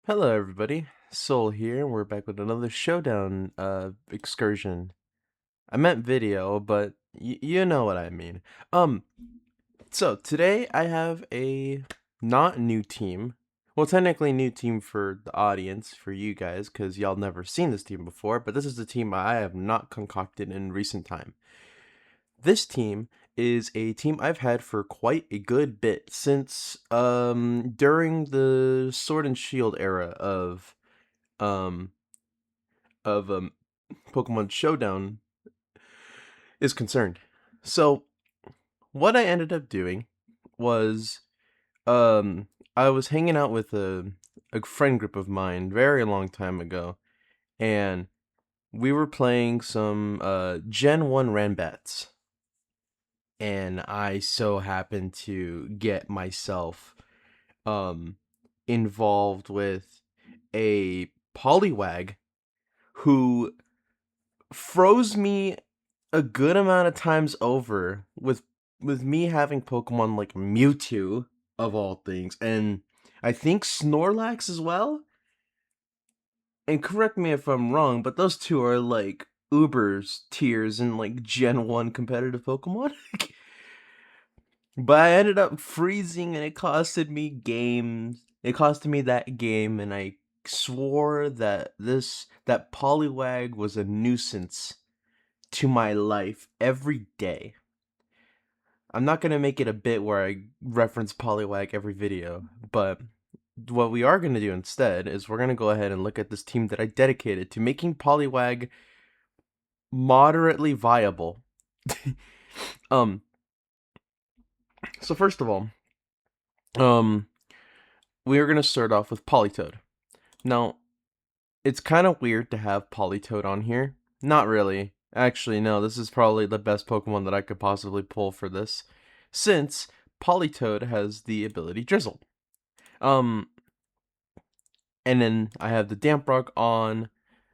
Hello everybody, Soul here, and we're back with another Showdown excursion. I meant video, but you know what I mean. Um, so today I have a not new team. Well, technically new team for the audience, for you guys, because y'all never seen this team before, but this is the team I have not concocted in recent time. This team is a team I've had for quite a good bit since during the Sword and Shield era um of Pokemon Showdown is concerned. So what I ended up doing was um I was hanging out with a friend group of mine very long time ago, and we were playing some Gen 1 Ranbats, and I so happened to get myself um involved with a Poliwag who froze me a good amount of times over with me having Pokemon like Mewtwo of all things, and I think Snorlax as well. And correct me if I'm wrong, but those two are like Uber's tiers in like Gen 1 competitive Pokemon. But I ended up freezing and it costed me games. It costed me that game, and I swore that that Poliwag was a nuisance to my life every day. I'm not gonna make it a bit where I reference Poliwag every video, but what we are gonna do instead is we're gonna go ahead and look at this team that I dedicated to making Poliwag moderately viable. um, so first of all, um, we are gonna start off with Politoed. Now, it's kind of weird to have Politoed on here. Not really. Actually, no, this is probably the best Pokemon that I could possibly pull for this, since Politoed has the ability Drizzle. Um, and then I have the Damp Rock on,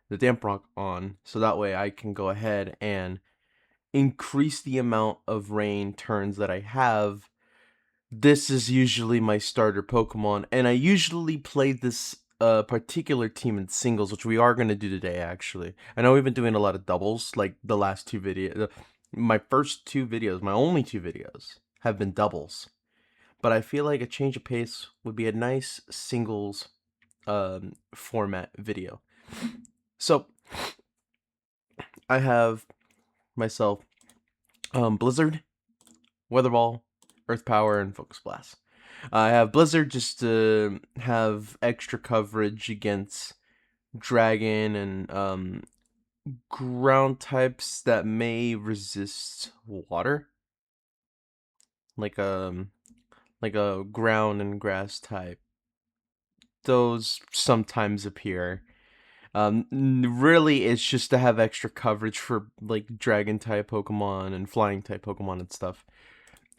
so that way I can go ahead and increase the amount of rain turns that I have. This is usually my starter Pokemon, and I usually play this particular team in singles, which we are going to do today, actually. I know we've been doing a lot of doubles, like the last two videos. My first two videos, my only two videos, have been doubles. But I feel like a change of pace would be a nice singles format video. So I have myself Blizzard, Weather Ball, Earth Power, and Focus Blast. I have Blizzard just to have extra coverage against Dragon and ground types that may resist water, like like a ground and grass type. Those sometimes appear. Really, it's just to have extra coverage for like dragon type Pokemon and flying type Pokemon and stuff.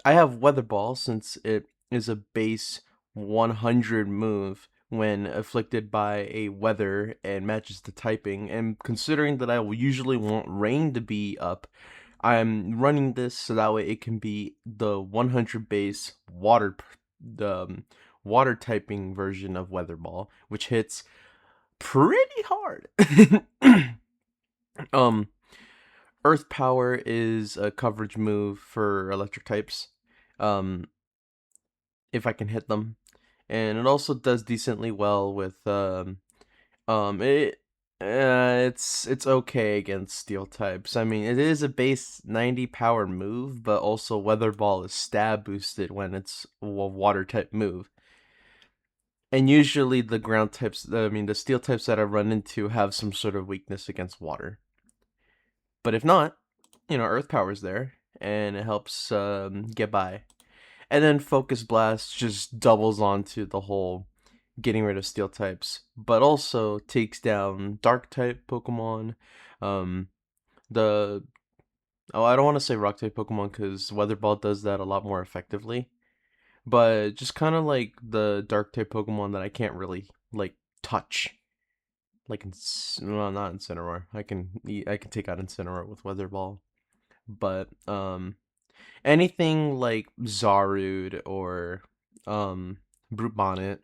I have Weather Ball since it is a base 100 move when afflicted by a weather and matches the typing. And considering that I will usually want rain to be up, I'm running this so that way it can be the 100 base the water typing version of Weather Ball, which hits pretty hard. um, Earth Power is a coverage move for electric types. Um, if I can hit them, and it also does decently well with it. It's okay against steel types. I mean, it is a base 90 power move, but also Weather Ball is stab boosted when it's a water type move. And usually the ground types, I mean, the steel types that I run into have some sort of weakness against water. But if not, Earth Power's there, and it helps get by. And then Focus Blast just doubles onto the whole getting rid of steel types, but also takes down dark type Pokemon. Um, the I don't want to say rock type Pokemon because Weather Ball does that a lot more effectively. But just kind of like the dark type Pokemon that I can't really like touch, like well, not Incineroar. I can take out Incineroar with Weather Ball, but anything like Zarude or Brute Bonnet,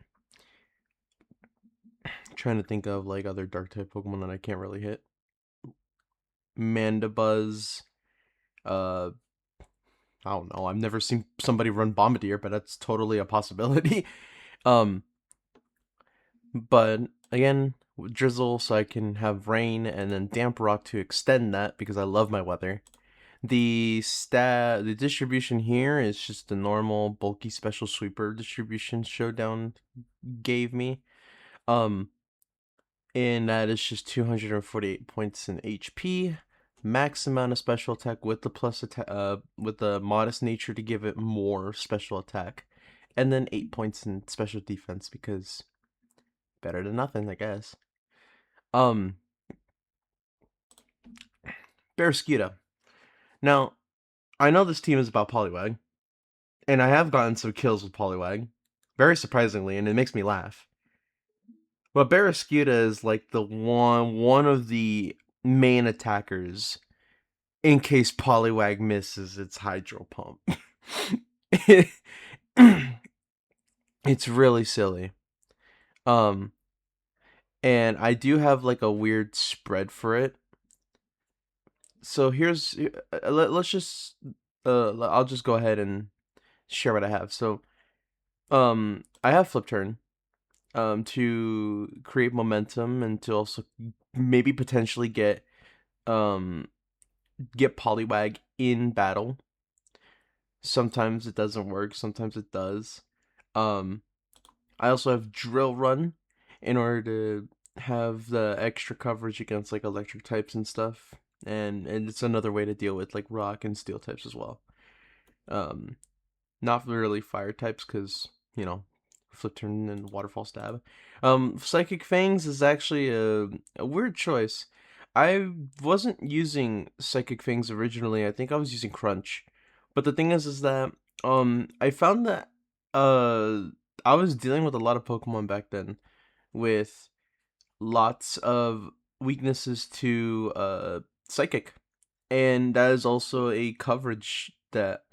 Trying to think of like other dark type Pokemon that I can't really hit. Mandibuzz. Uh, I don't know. I've never seen somebody run Bombardier, but that's totally a possibility. um, but again, drizzle, so I can have rain, and then damp rock to extend that because I love my weather. The distribution here is just the normal bulky special sweeper distribution Showdown gave me. Um, and that is just 248 points in HP, max amount of special attack with the plus attack, with the modest nature to give it more special attack, and then 8 points in special defense because better than nothing, I guess. Barraskewda. Now, I know this team is about Poliwag, and I have gotten some kills with Poliwag, very surprisingly, and it makes me laugh. But Barraskewda is like the one of the main attackers in case Poliwag misses its hydro pump. It's really silly. And I do have like a weird spread for it. So here's let's just I'll just go ahead and share what I have. So I have flip turn to create momentum and to also maybe potentially get Poliwag in battle. Sometimes it doesn't work, sometimes it does. I also have drill run in order to have the extra coverage against like electric types and stuff. And it's another way to deal with like rock and steel types as well. Not really fire types because, you know, flip turn and waterfall stab. Psychic Fangs is actually a weird choice. I wasn't using Psychic Fangs originally. I think I was using Crunch. But the thing is that I found that I was dealing with a lot of Pokemon back then with lots of weaknesses to Psychic. And that is also a coverage that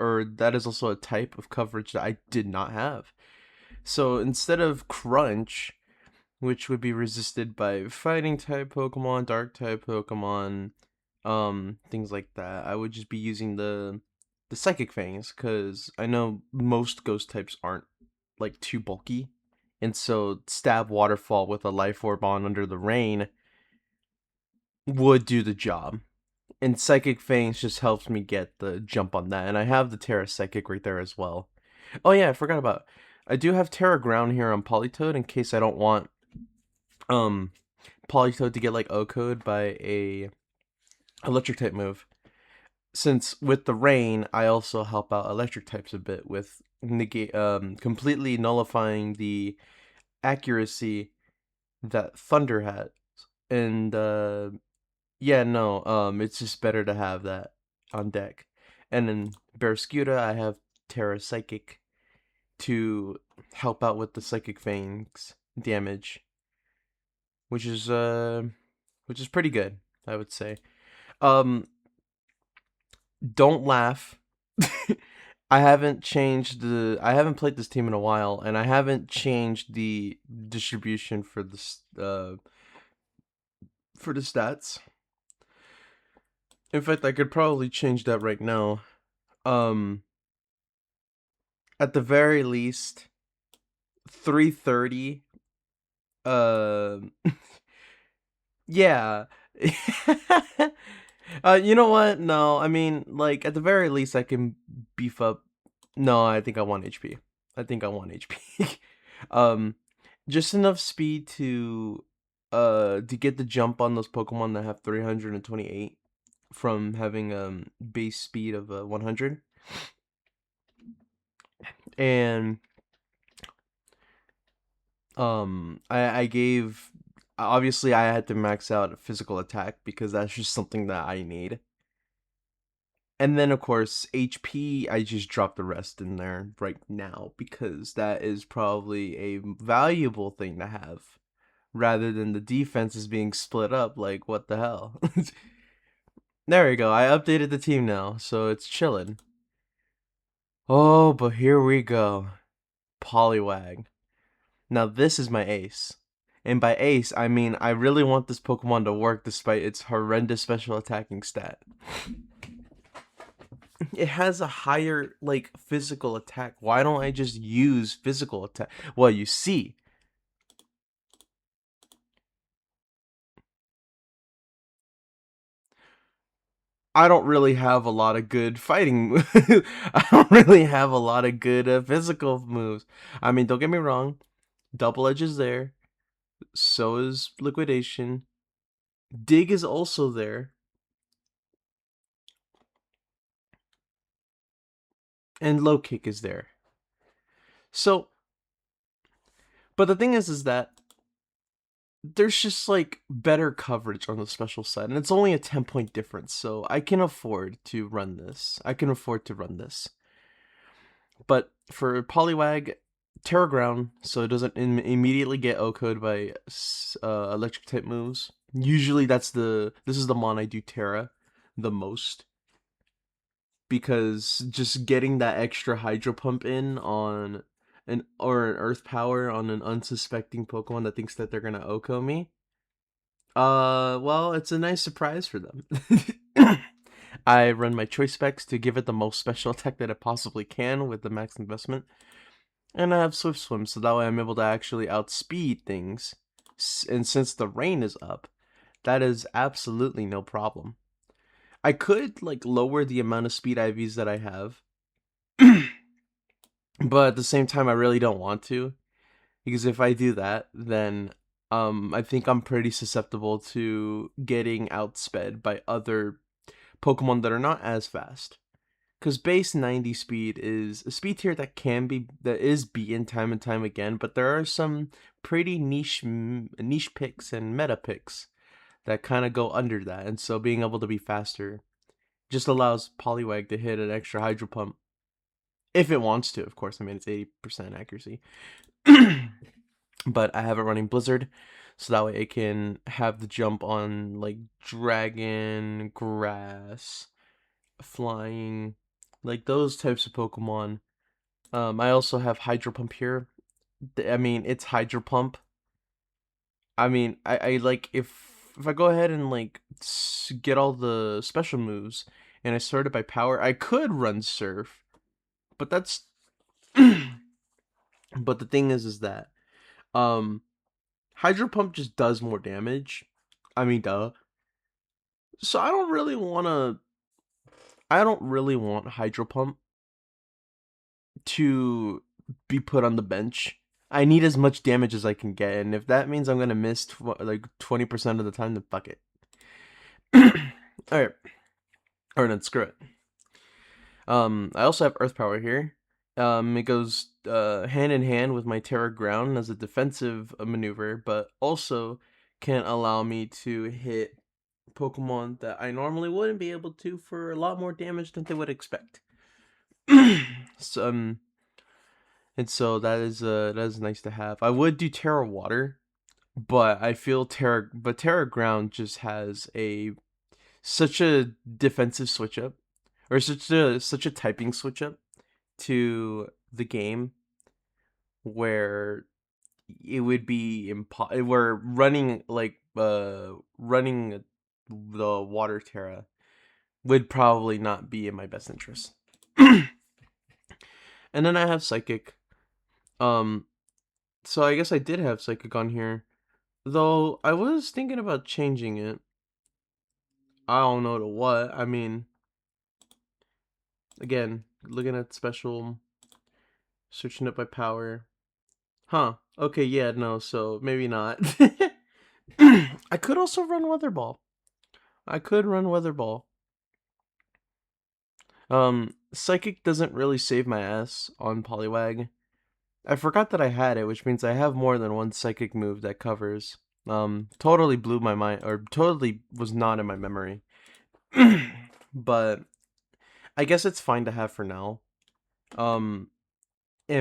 is also a type of coverage that I did not have. So instead of Crunch, which would be resisted by fighting type Pokemon, dark type Pokemon, things like that, I would just be using the Psychic Fangs, because I know most ghost types aren't like too bulky. And so stab waterfall with a life orb on under the rain would do the job. And Psychic Fangs just helps me get the jump on that. And I have the Terra Psychic right there as well. Oh yeah, I forgot about. I do have Terra Ground here on Politoed in case I don't want Politoed to get like O-code by a electric type move. Since with the rain, I also help out electric types a bit with completely nullifying the accuracy that Thunder has. And yeah, no, it's just better to have that on deck. And then Barraskewda, I have Terra Psychic to help out with the Psychic Fangs damage, which is pretty good, I would say. Don't laugh. I haven't played this team in a while, and I haven't changed the distribution for the stats. In fact, I could probably change that right now. At the very least, 330. Yeah. You know what? No, I mean, like, at the very least, I can beef up. No, I think I want HP. I think I want HP. um, just enough speed to get the jump on those Pokemon that have 328 from having base speed of 100. And I gave, obviously I had to max out physical attack because that's just something that I need. And then of course HP, I just dropped the rest in there right now because that is probably a valuable thing to have rather than the defenses being split up. Like, what the hell? There we go. I updated the team now, so it's chilling. Oh, but here we go. Poliwag. Now this is my ace. And by ace, I mean I really want this Pokemon to work despite its horrendous special attacking stat. It has a higher, like, physical attack. Why don't I just use physical attack? Well, you see, I don't really have a lot of good fighting. I don't really have a lot of good physical moves. I mean, don't get me wrong. Double Edge is there. So is Liquidation. Dig is also there. And Low Kick is there. So, but the thing is that there's just like better coverage on the special side, and it's only a 10-point difference, so I can afford to run this. But for Poliwag, Terra Ground, so it doesn't immediately get OHKO'd by electric type moves. Usually this is the mon I do Terra the most, because just getting that extra Hydro Pump in on an Earth Power on an unsuspecting Pokemon that thinks that they're gonna OHKO me. Well, it's a nice surprise for them. I run my choice specs to give it the most special attack that it possibly can with the max investment. And I have Swift Swim, so that way I'm able to actually outspeed things. And since the rain is up, that is absolutely no problem. I could, like, lower the amount of speed IVs that I have. But at the same time, I really don't want to. Because if I do that, then I think I'm pretty susceptible to getting outsped by other Pokemon that are not as fast. Because base 90 speed is a speed tier that is beaten time and time again, but there are some pretty niche picks and meta picks that kind of go under that, and so being able to be faster just allows Poliwag to hit an extra Hydro Pump if it wants to. Of course, I mean it's 80% accuracy. But I have it running Blizzard, so that way it can have the jump on like Dragon, Grass, Flying, like those types of Pokemon. I also have Hydro Pump here. I mean, it's Hydro Pump. I mean, I like if I go ahead and like get all the special moves and I sort it by power, I could run Surf, but that's but the thing is that um Hydro Pump just does more damage. I mean, duh. So I don't really want Hydro Pump to be put on the bench. I need as much damage as I can get, and if that means I'm gonna miss like 20% of the time, then fuck it. All right, or then screw it. I also have Earth Power here. It goes hand in hand with my Terra Ground as a defensive maneuver, but also can allow me to hit Pokemon that I normally wouldn't be able to for a lot more damage than they would expect. So, and so that is nice to have. I would do Terra Water, but I feel Terra Ground just has such a defensive switch up, or such a typing switch up to the game, where it would be where running the Water Terra would probably not be in my best interest. And then I have Psychic. Um, so I guess I did have Psychic on here, though I was thinking about changing it. I don't know to what. I mean, again, looking at special, searching it by power. Huh. Okay, yeah, no, so maybe not. I could also run Weather Ball. I could run Weather Ball. Psychic doesn't really save my ass on Poliwag. I forgot that I had it, which means I have more than one Psychic move that covers. Totally blew my mind, or totally was not in my memory. But I guess it's fine to have for now. And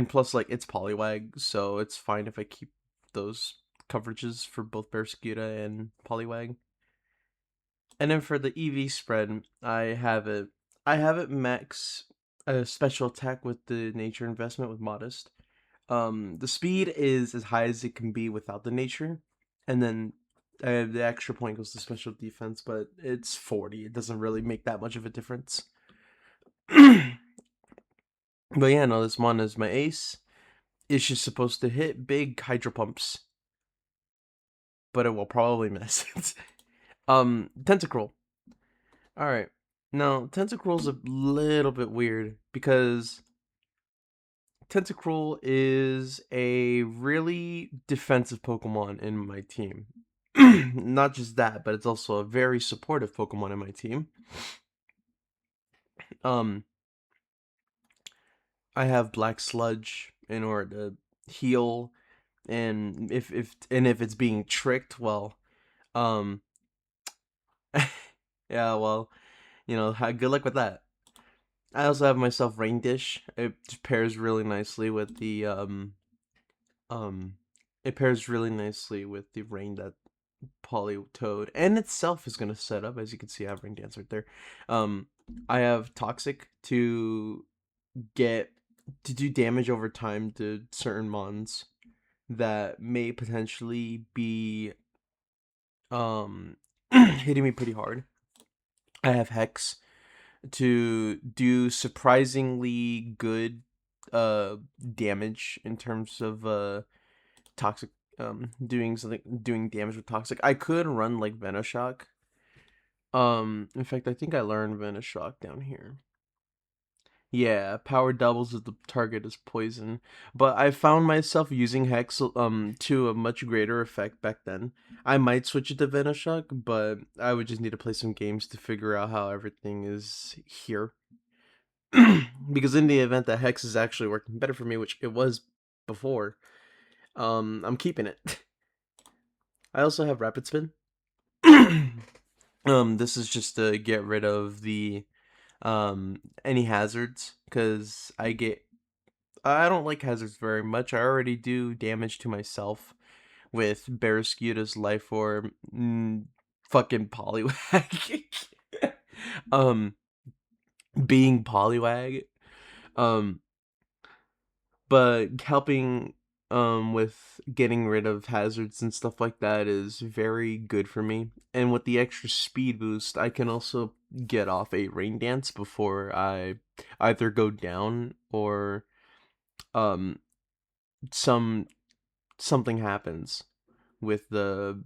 plus, like, it's Poliwag, so it's fine if I keep those coverages for both Barraskewda and Poliwag. And then for the EV spread, I have it. I have it max a special attack with the nature investment with modest. The speed is as high as it can be without the nature. and then the extra point goes to special defense, but it's 40. It doesn't really make that much of a difference. But yeah, no, this mon is my ace. It's just supposed to hit big hydro pumps, but it will probably miss. Tentacruel. All right, now Tentacruel's a little bit weird because Tentacruel is a really defensive Pokemon in my team. Not just that, but it's also a very supportive Pokemon in my team. Um, I have Black Sludge in order to heal, and if it's being tricked, well, um, yeah, well, good luck with that. I also have myself Rain Dish. It pairs really nicely with the um, it pairs really nicely with the rain that Politoad and itself is gonna set up. As you can see, I have Rain Dance right there. I have Toxic to do damage over time to certain mons that may potentially be hitting me pretty hard. I have Hex to do surprisingly good damage in terms of toxic doing damage with toxic. I could run like Venoshock. In fact, I think I learned Venoshock down here. Yeah, power doubles if the target is poison. But I found myself using Hex to a much greater effect back then. I might switch it to Venoshock, but I would just need to play some games to figure out how everything is here. Because in the event that Hex is actually working better for me, which it was before, I'm keeping it. I also have Rapid Spin. This is just to get rid of the any hazards, because I don't like hazards very much. I already do damage to myself with Barraskewda's Life Form, fucking Poliwag, um, being Poliwag, um, but helping with getting rid of hazards and stuff like that is very good for me. And with the extra speed boost, I can also get off a Rain Dance before I either go down or um something happens with the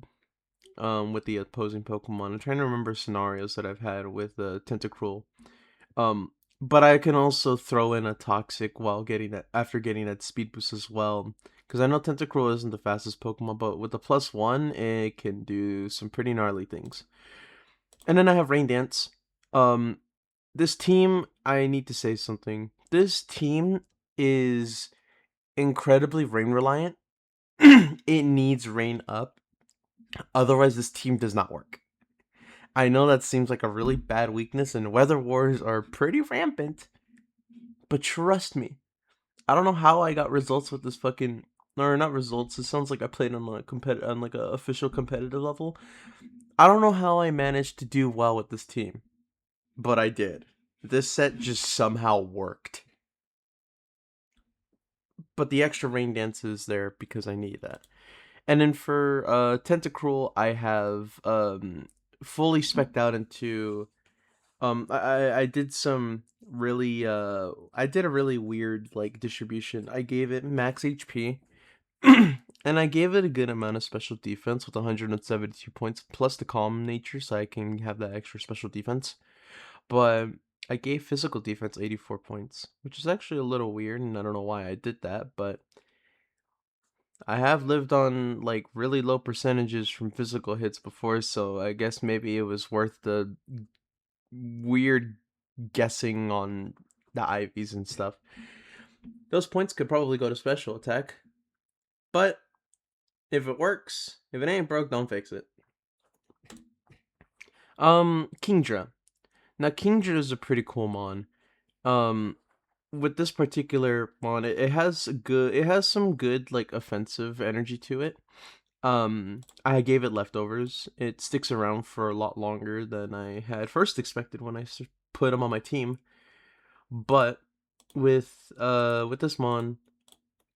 opposing Pokemon. I'm trying to remember scenarios that I've had with Tentacruel. Um, but I can also throw in a Toxic while getting that after getting that speed boost as well. Because I know Tentacruel isn't the fastest Pokemon, but with the +1, it can do some pretty gnarly things. And then I have Rain Dance. Um, this team, I need to say something. This team is incredibly rain reliant. It needs rain up. Otherwise, this team does not work. I know that seems like a really bad weakness, and weather wars are pretty rampant. But trust me, I don't know how I got results with this fucking, or not results. It sounds like I played on like a official competitive level. I don't know how I managed to do well with this team, but I did. This set just somehow worked. But the extra rain dance is there because I need that. And then for Tentacruel, I have fully specced out into I did some really I did a really weird like distribution. I gave it max HP and I gave it a good amount of special defense with 172 points plus the calm nature so I can have that extra special defense. But I gave physical defense 84 points, which is actually a little weird and I don't know why I did that, but I have lived on like really low percentages from physical hits before, so I guess maybe it was worth the weird guessing on the IVs and stuff. Those points could probably go to special attack, but if it works, if it ain't broke, don't fix it. Kingdra. Now Kingdra is a pretty cool mon. Um, with this particular mon, it has some good like offensive energy to it. I gave it leftovers. It sticks around for a lot longer than I had first expected when I put him on my team. But with this mon,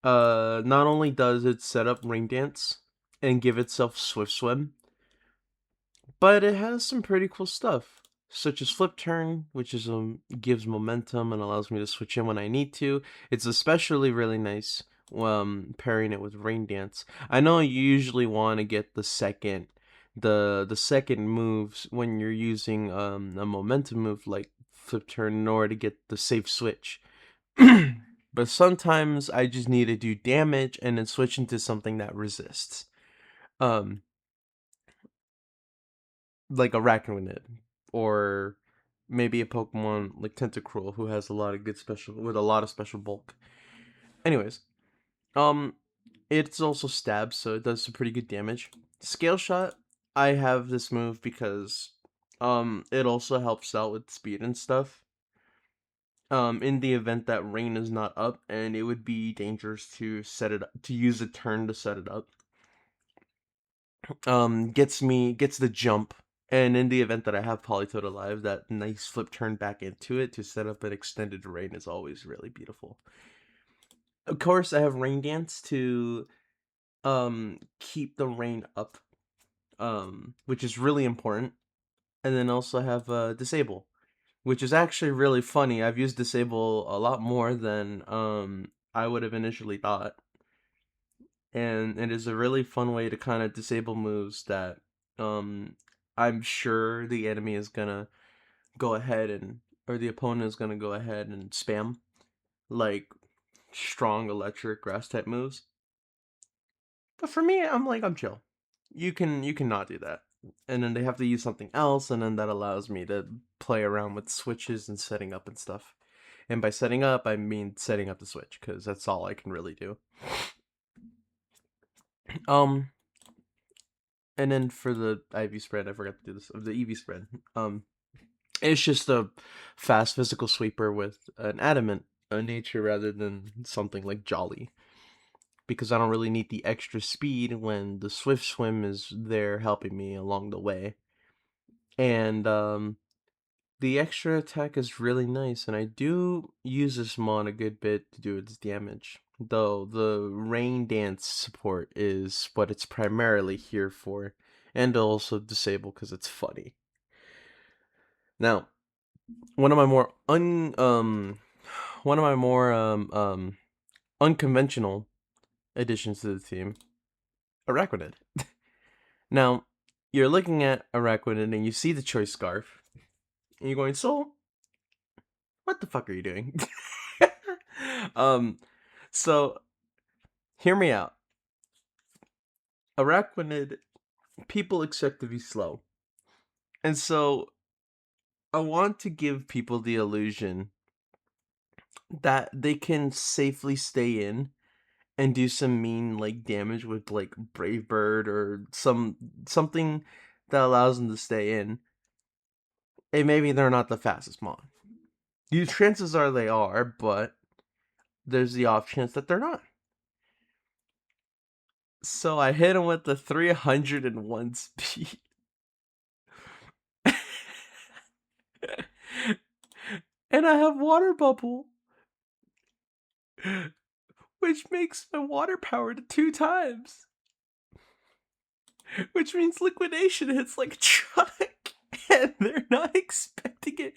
not only does it set up Ring Dance, and give itself Swift Swim. But it has some pretty cool stuff, such as Flip Turn, which is gives momentum and allows me to switch in when I need to. It's especially really nice pairing it with Rain Dance. I know you usually want to get the second moves when you're using a momentum move like Flip Turn in order to get the safe switch. But sometimes I just need to do damage and then switch into something that resists. Um, like a Arachnid, or maybe a Pokemon like Tentacruel who has a lot of good special with a lot of special bulk. Anyways, um, it's also stab, so it does some pretty good damage. Scale Shot, I have this move because it also helps out with speed and stuff. In the event that rain is not up, and it would be dangerous to set it up, to use a turn to set it up. Gets the jump, and in the event that I have Politoed alive, that nice flip turn back into it to set up an extended rain is always really beautiful. Of course, I have Rain Dance to keep the rain up, which is really important. And then also have Disable, which is actually really funny. I've used Disable a lot more than I would have initially thought. And it is a really fun way to kind of disable moves that I'm sure the enemy is gonna go ahead and, or the opponent is gonna go ahead and spam, like strong electric grass type moves. But for me, I'm chill. You can not do that, and then they have to use something else, and then that allows me to play around with switches and setting up and stuff. And by setting up, I mean setting up the switch, because that's all I can really do. Um, and then for the IV spread, I forgot to do this. Of the EV spread, it's just a fast physical sweeper with an adamant nature rather than something like Jolly, because I don't really need the extra speed when the Swift Swim is there helping me along the way. And the extra attack is really nice, and I do use this mon a good bit to do its damage. Though the Rain Dance support is what it's primarily here for, and also disable because it's funny. Now, one of my more unconventional additions to the team, Arachnid. Now, you're looking at Arachnid and you see the choice scarf, and you're going, "So, what the fuck are you doing?" So hear me out. Arachnid, people expect to be slow, and so I want to give people the illusion that they can safely stay in and do some mean like damage with like Brave Bird or something that allows them to stay in. And maybe they're not the fastest mon. The chances are they are, but there's the off chance that they're not. So I hit him with the 301 speed. And I have Water Bubble, which makes my water power to 2 times. Which means Liquidation hits like a truck, and they're not expecting it.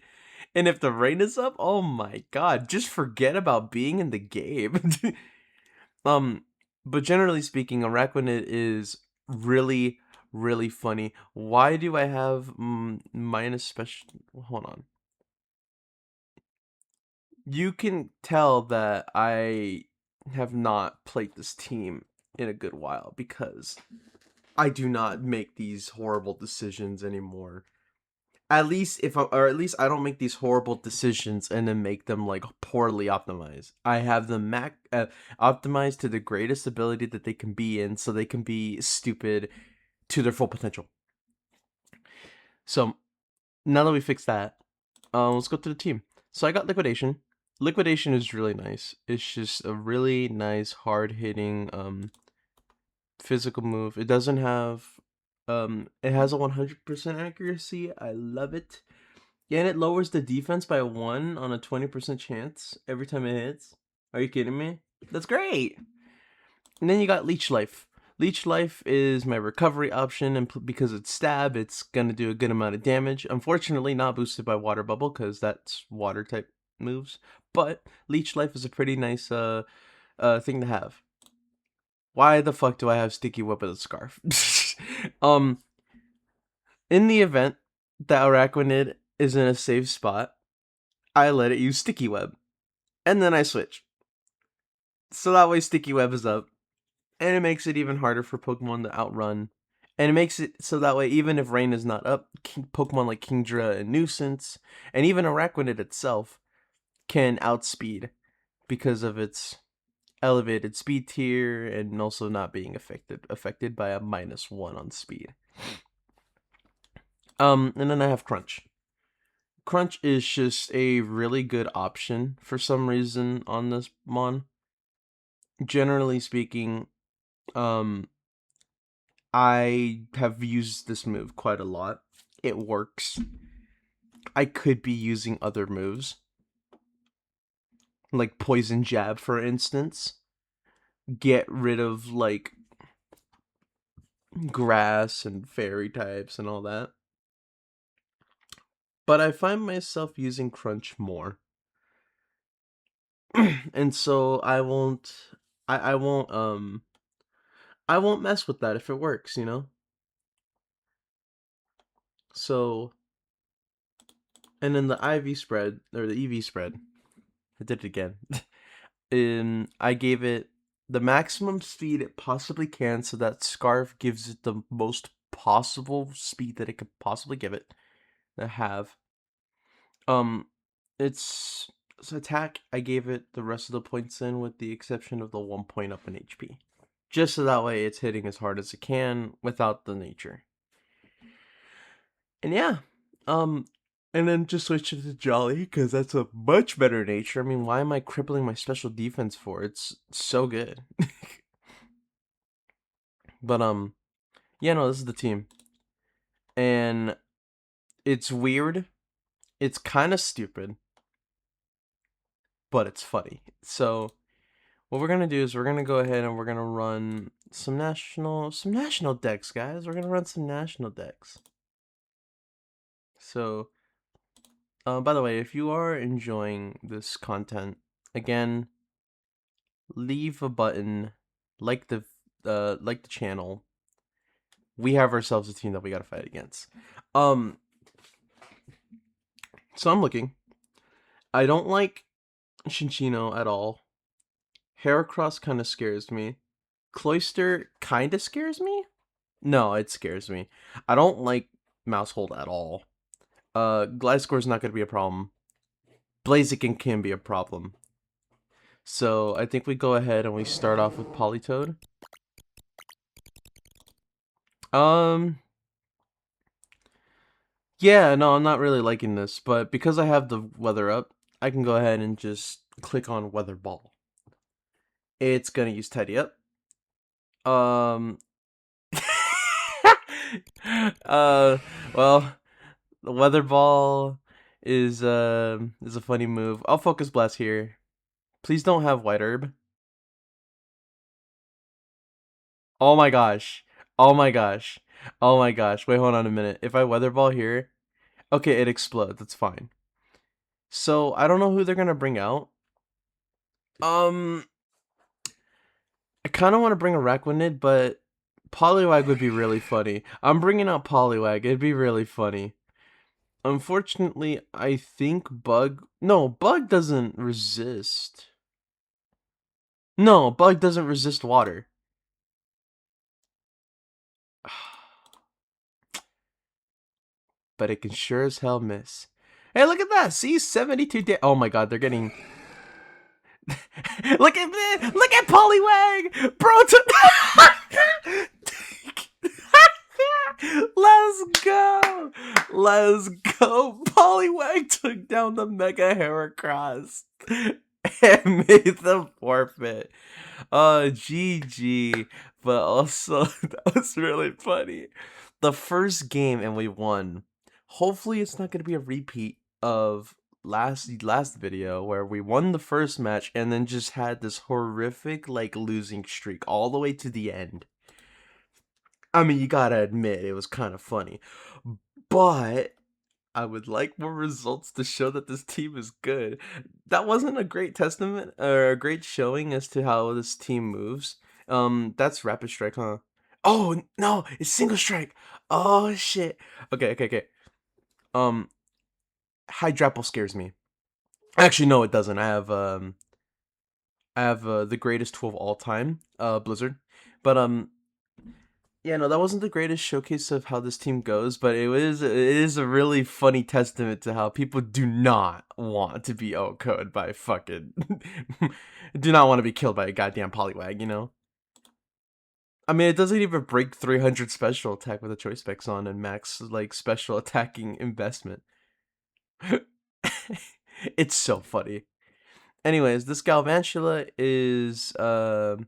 And if the rain is up, oh my god, just forget about being in the game. But generally speaking, Arachnid is really, really funny. Why do I have minus special? Hold on. You can tell that I have not played this team in a good while because I do not make these horrible decisions anymore. At least at least I don't make these horrible decisions and then make them like poorly optimized. I have them optimized to the greatest ability that they can be in, so they can be stupid to their full potential. So now that we fixed that, let's go to the team. So I got Liquidation. Liquidation is really nice. It's just a really nice, hard hitting physical move. It doesn't have it has a 100% accuracy. I love it. Yeah, and it lowers the defense by 1 on a 20% chance every time it hits. Are you kidding me? That's great. And then you got Leech Life. Leech Life is my recovery option, and because it's stab, it's gonna do a good amount of damage. Unfortunately, not boosted by Water Bubble, because that's water type moves. But Leech Life is a pretty nice thing to have. Why the fuck do I have Sticky Web with a Scarf? In the event that Araquanid is in a safe spot, I let it use Sticky Web, and then I switch. So that way Sticky Web is up, and it makes it even harder for Pokemon to outrun. And it makes it so that way, even if Rain is not up, Pokemon like Kingdra and Nuisance, and even Araquanid itself, can outspeed because of its elevated speed tier and also not being affected by a -1 on speed. And then I have Crunch. Crunch is just a really good option for some reason on this mon. Generally speaking, I have used this move quite a lot. It works. I could be using other moves, like Poison Jab, for instance. Get rid of, like, grass and fairy types and all that. But I find myself using Crunch more. And so I won't mess with that if it works, you know? So, and then the IV spread, or the EV spread, I did it again. I gave it the maximum speed it possibly can, so that Scarf gives it the most possible speed that it could possibly give it. Its attack, I gave it the rest of the points in, with the exception of the 1 point up in HP. Just so that way it's hitting as hard as it can without the nature. And yeah, and then just switch it to Jolly, because that's a much better nature. I mean, why am I crippling my special defense for? It's so good. But, yeah, no, this is the team. And it's weird. It's kind of stupid. But it's funny. So, what we're gonna do is we're gonna go ahead and we're gonna run some national decks, guys. We're gonna run some national decks. So, by the way, if you are enjoying this content, again, leave a button, like the channel. We have ourselves a team that we gotta fight against. So I'm looking. I don't like Chinchino at all. Heracross kind of scares me. Cloyster kind of scares me. No, it scares me. I don't like Mousehold at all. Gliscor's not gonna be a problem. Blaziken can be a problem. So I think we go ahead and we start off with Politoed. Yeah, no, I'm not really liking this, but because I have the weather up, I can go ahead and just click on Weather Ball. It's gonna use Tidy Up. Well, the Weather Ball is a funny move. I'll Focus Blast here. Please don't have White Herb. Oh my gosh. Oh my gosh. Oh my gosh. Wait, hold on a minute. If I Weather Ball here, okay, it explodes. That's fine. So I don't know who they're gonna bring out. I kind of want to bring a Araquanid, but Poliwag would be really funny. I'm bringing out Poliwag. It'd be really funny. Unfortunately, I think Bug... No, Bug doesn't resist. No, Bug doesn't resist water. But it can sure as hell miss. Hey, look at that! See, 72 oh my god, they're getting... look at Poliwag! Bro, let's go! Let's go! Poliwag took down the Mega Heracross and made the forfeit. GG. But also, that was really funny. The first game and we won. Hopefully it's not going to be a repeat of last video where we won the first match and then just had this horrific, like, losing streak all the way to the end. I mean, you gotta admit it was kind of funny, but I would like more results to show that this team is good. That wasn't a great testament or a great showing as to how this team moves. That's rapid strike, huh? Oh no, it's single strike. Oh shit. Okay. Um, Hydrapple scares me. Actually, no, it doesn't. I have the greatest tool of all time, Blizzard. But yeah, no, that wasn't the greatest showcase of how this team goes, but it is a really funny testament to how people do not want to be outcoded by fucking do not want to be killed by a goddamn Poliwag, you know? I mean, it doesn't even break 300 special attack with a choice specs on and max like special attacking investment. It's so funny. Anyways, this Galvantula is not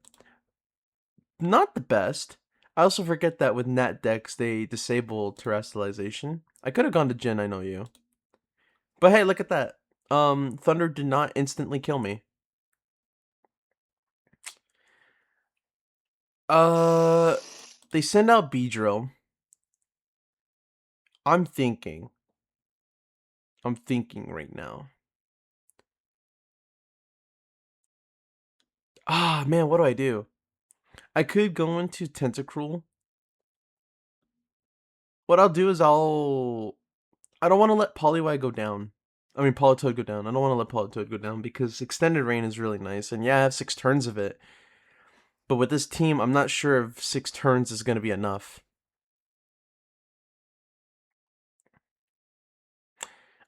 the best. I also forget that with Nat decks they disable terrestrialization. I could have gone to Jin, I know you. But hey, look at that. Thunder did not instantly kill me. Uh they send out Beedrill. I'm thinking. I'm thinking right now. Ah man, what do I do? I could go into Tentacruel. What I'll do is I don't want to let Poliwag go down. I mean Politoed go down. I don't want to let Politoed go down because extended rain is really nice. And yeah, I have 6 turns of it. But with this team, I'm not sure if 6 turns is going to be enough.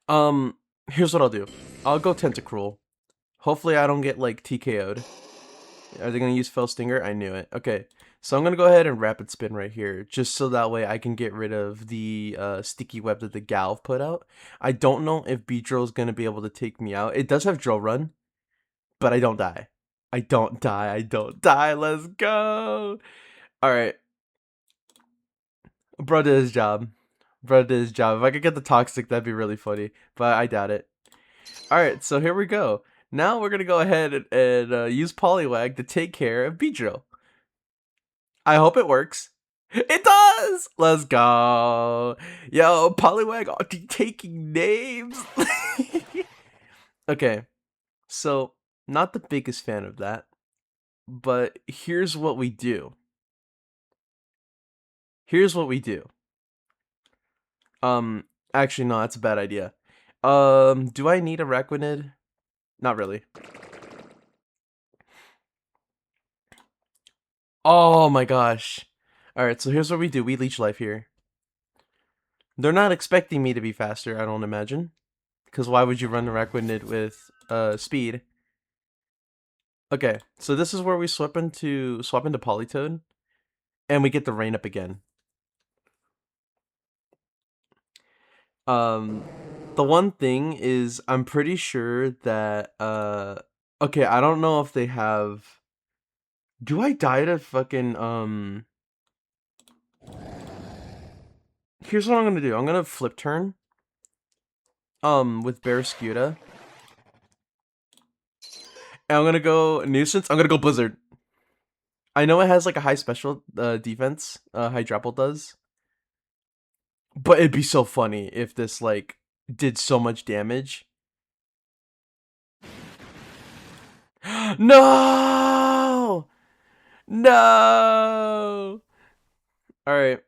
Um, Here's what I'll do. I'll go Tentacruel. Hopefully I don't get, like, TKO'd. Are they going to use Fell Stinger? I knew it. Okay, so I'm going to go ahead and Rapid Spin right here, just so that way I can get rid of the sticky web that the Galv put out. I don't know if Beedrill is going to be able to take me out. It does have Drill Run, but I don't die. I don't die. I don't die. Let's go. All right. Bro did his job. Bro did his job. If I could get the Toxic, that'd be really funny. But I doubt it. Alright, so here we go. Now we're going to go ahead and use Poliwag to take care of Beedrill. I hope it works. It does! Let's go. Yo, Poliwag taking names. Okay, so not the biggest fan of that. But here's what we do. Here's what we do. Actually, no, that's a bad idea. Do I need a Raquinid? Not really. Oh my gosh. Alright, so here's what we do. We leech life here. They're not expecting me to be faster, I don't imagine. Because why would you run the Raquinid with speed? Okay, so this is where we swap into Politoed, and we get the rain up again. The one thing is, I'm pretty sure that okay, I don't know if they have. Do I die to fucking Here's what I'm gonna do. I'm gonna flip turn. With Barraskewda. And I'm gonna go Nuisance. I'm gonna go Blizzard. I know it has like a high special defense. Hydrapple does. But it'd be so funny if this like did so much damage. No! No! Alright.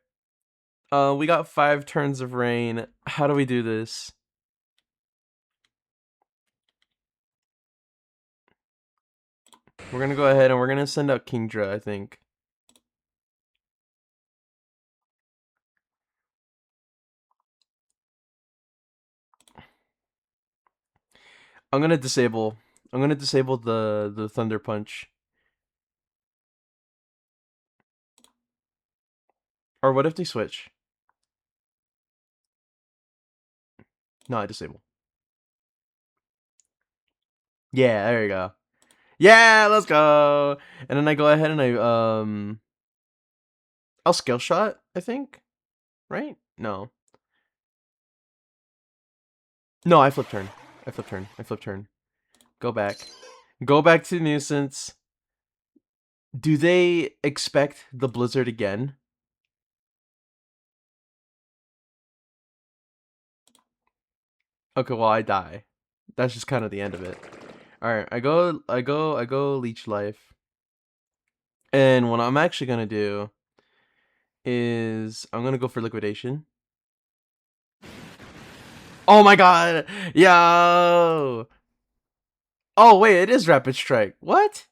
We got 5 turns of rain. How do we do this? We're gonna go ahead and we're gonna send out Kingdra, I think. I'm gonna disable the Thunder Punch. Or what if they switch? No, I disable. Yeah, there you go. Yeah, let's go. And then I go ahead and I'll skill shot, I think. Right? No. No, I flip turn. I flip turn. I flip turn. Go back. Go back to Nuisance. Do they expect the Blizzard again? Okay, well I die. That's just kind of the end of it. All right, I go leech life, and what I'm actually gonna do is I'm gonna go for liquidation. Oh my god, yo! Oh wait, it is rapid strike. What?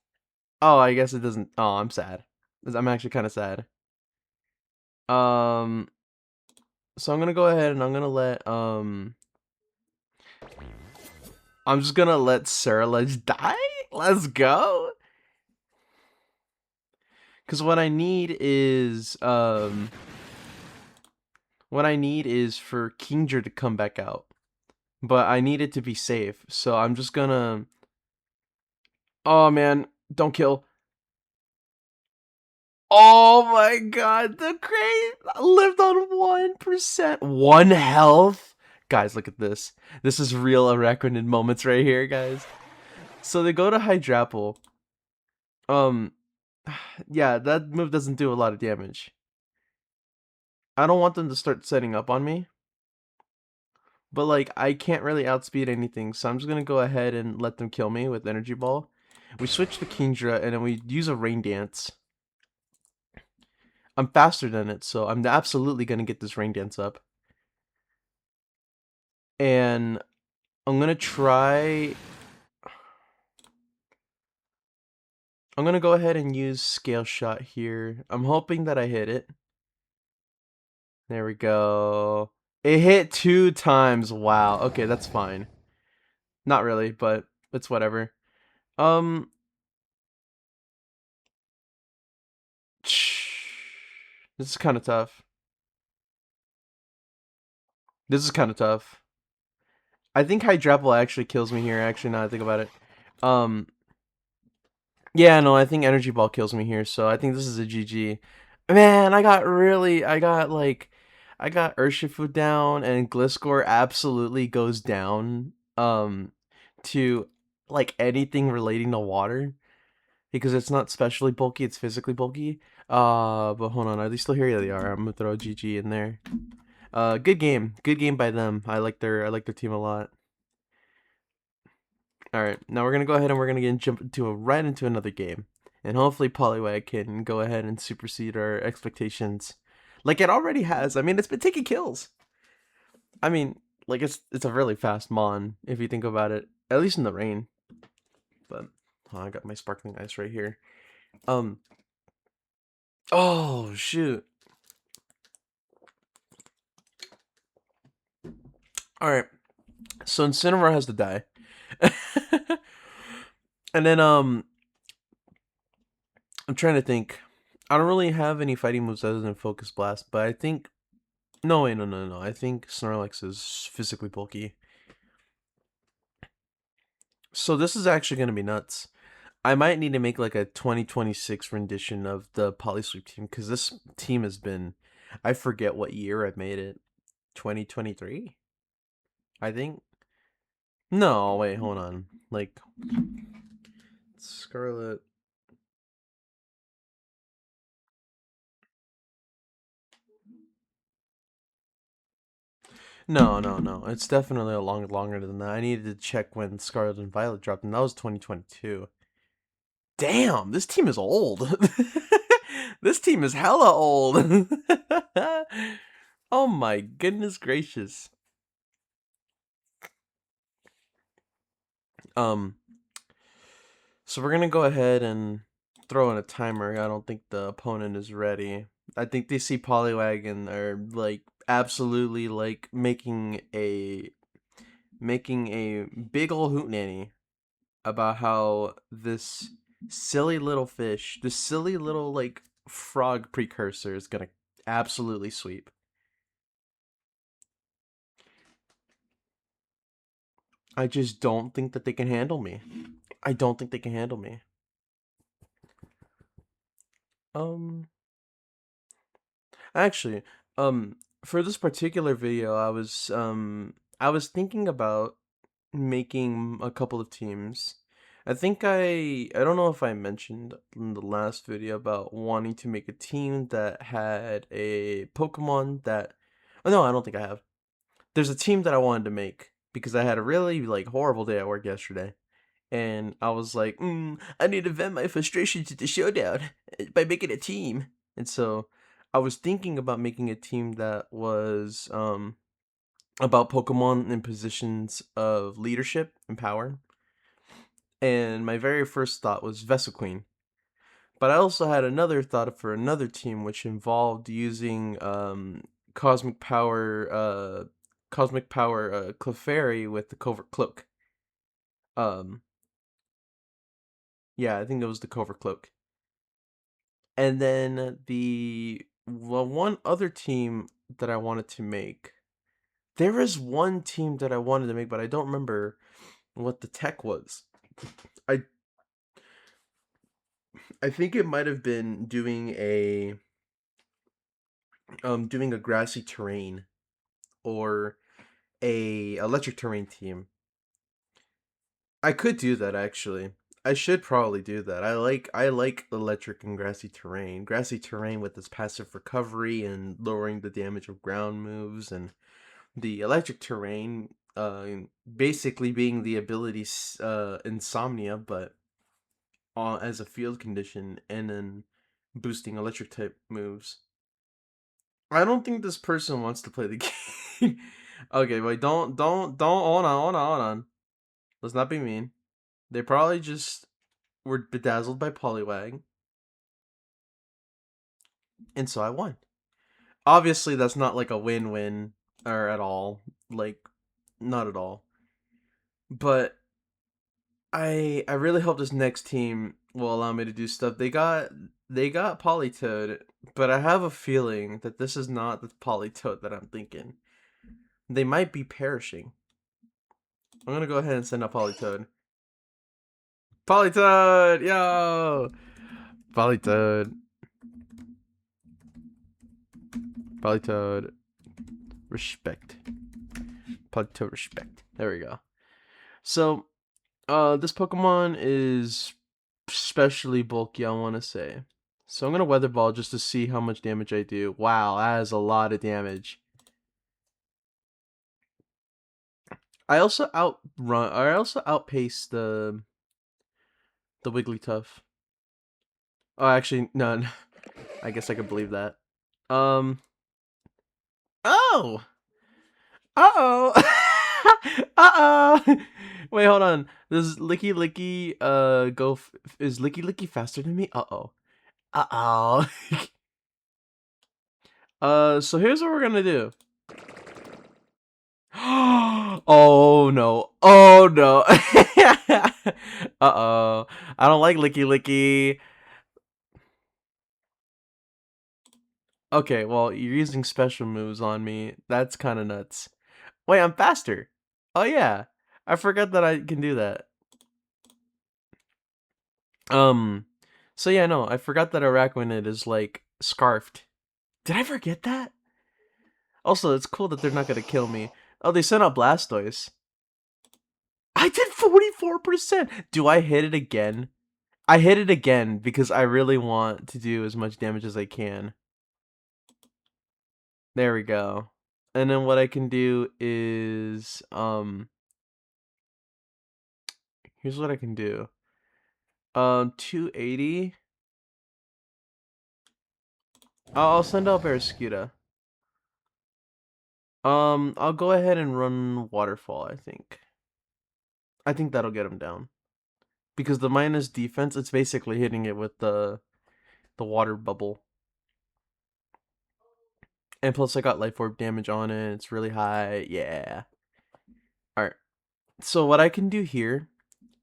Oh, I guess it doesn't. Oh, I'm sad. I'm actually kind of sad. Um, so I'm gonna go ahead and I'm just gonna let Surledge die. Let's go. Cause what I need is for Kingdra to come back out, but I need it to be safe. So I'm just gonna. Oh man, don't kill. Oh my god, the crate lived on 1%. 1 health? Guys, look at this. This is real Araquanid moments right here, guys. So they go to Hydrapple. Um, yeah, that move doesn't do a lot of damage. I don't want them to start setting up on me. But, like, I can't really outspeed anything, so I'm just gonna go ahead and let them kill me with Energy Ball. We switch to Kingdra, and then we use a Rain Dance. I'm faster than it, so I'm absolutely gonna get this Rain Dance up. And I'm gonna try... I'm gonna go ahead and use Scale Shot here. I'm hoping that I hit it. There we go. It hit 2 times. Wow. Okay, that's fine. Not really, but it's whatever. Um... This is kind of tough. This is kind of tough. I think Hydrapple actually kills me here, actually, now I think about it. Um, yeah, no, I think Energy Ball kills me here, so I think this is a GG. Man, I got Urshifu down, and Gliscor absolutely goes down, to, like, anything relating to water. Because it's not specially bulky, it's physically bulky. But hold on, are they still here? Yeah, they are. I'm gonna throw a GG in there. Good game. Good game by them. I like their team a lot. Alright, now we're gonna go ahead and we're gonna jump right into another game. And hopefully Poliwag can go ahead and supersede our expectations. Like it already has. I mean, it's been taking kills. I mean, like it's a really fast mon, if you think about it. At least in the rain. But I got my sparkling ice right here. Oh shoot. Alright. So Incineroar has to die. And then I'm trying to think. I don't really have any fighting moves other than Focus Blast, but I think no wait, no. I think Snorlax is physically bulky. So this is actually gonna be nuts. I might need to make like a 2026 rendition of the Polysweep team because this team has been I forget what year I made it. 2023? I think. No, wait, hold on. Like Scarlet. No. It's definitely a long longer than that. I needed to check when Scarlet and Violet dropped, and that was 2022. Damn, this team is old. This team is hella old. Oh my goodness gracious. So we're gonna go ahead and throw in a timer. I don't think the opponent is ready. I think they see Poliwag and are like absolutely like making a big ol' hootenanny about how this silly little fish, this silly little like frog precursor is gonna absolutely sweep. I just don't think that they can handle me. I don't think they can handle me. Actually, for this particular video, I was thinking about making a couple of teams. I think I don't know if I mentioned in the last video about wanting to make a team that had a Pokemon that, oh no, I don't think I have. There's a team that I wanted to make because I had a really like horrible day at work yesterday. And I was like, I need to vent my frustration to the Showdown by making a team. And so I was thinking about making a team that was about Pokemon in positions of leadership and power. And my very first thought was Vesequeen. But I also had another thought for another team, which involved using Cosmic Power, Clefairy with the Covert Cloak. Um, yeah, I think it was the Covert Cloak. And then one other team that I wanted to make. There is one team that I wanted to make, but I don't remember what the tech was. I I think it might have been doing a grassy terrain or a electric terrain team. I could do that actually. I should probably do that. I like electric and grassy terrain. Grassy terrain with its passive recovery and lowering the damage of ground moves, and the electric terrain basically being the ability insomnia, but as a field condition, and then boosting electric type moves. I don't think this person wants to play the game. Okay, wait, don't, hold on. Let's not be mean. They probably just were bedazzled by Poliwag, and so I won. Obviously, that's not like a win-win or at all. Like, not at all. But I really hope this next team will allow me to do stuff. They got Politoed, but I have a feeling that this is not the Politoed that I'm thinking. They might be perishing. I'm gonna go ahead and send out Politoed. Politoed, yo, Politoed, Politoed, respect, Politoed, respect. There we go. So, this Pokemon is especially bulky, I want to say. So I'm gonna Weather Ball just to see how much damage I do. Wow, that is a lot of damage. I also outpace the Wigglytuff. Oh, actually, none. I guess I could believe that. Oh! Uh-oh! Uh-oh! Wait, hold on. Does Licky Licky, is Licky Licky faster than me? Uh-oh. Uh-oh. So here's what we're gonna do. Oh no. Oh no. Uh-oh. I don't like Licky Licky. Okay, well, you're using special moves on me. That's kind of nuts. Wait, I'm faster. Oh yeah. I forgot that I can do that. So yeah, no, I forgot that Araquanid is like scarfed. Did I forget that? Also, it's cool that they're not gonna kill me. Oh, they sent out Blastoise. I did 44%. Do I hit it again? I hit it again because I really want to do as much damage as I can. There we go. And then what I can do is here's what I can do. 280. I'll send out Barraskewda. I'll go ahead and run Waterfall, I think. I think that'll get him down. Because the minus defense, it's basically hitting it with the water bubble. And plus I got Life Orb damage on it. It's really high. Yeah. Alright. So what I can do here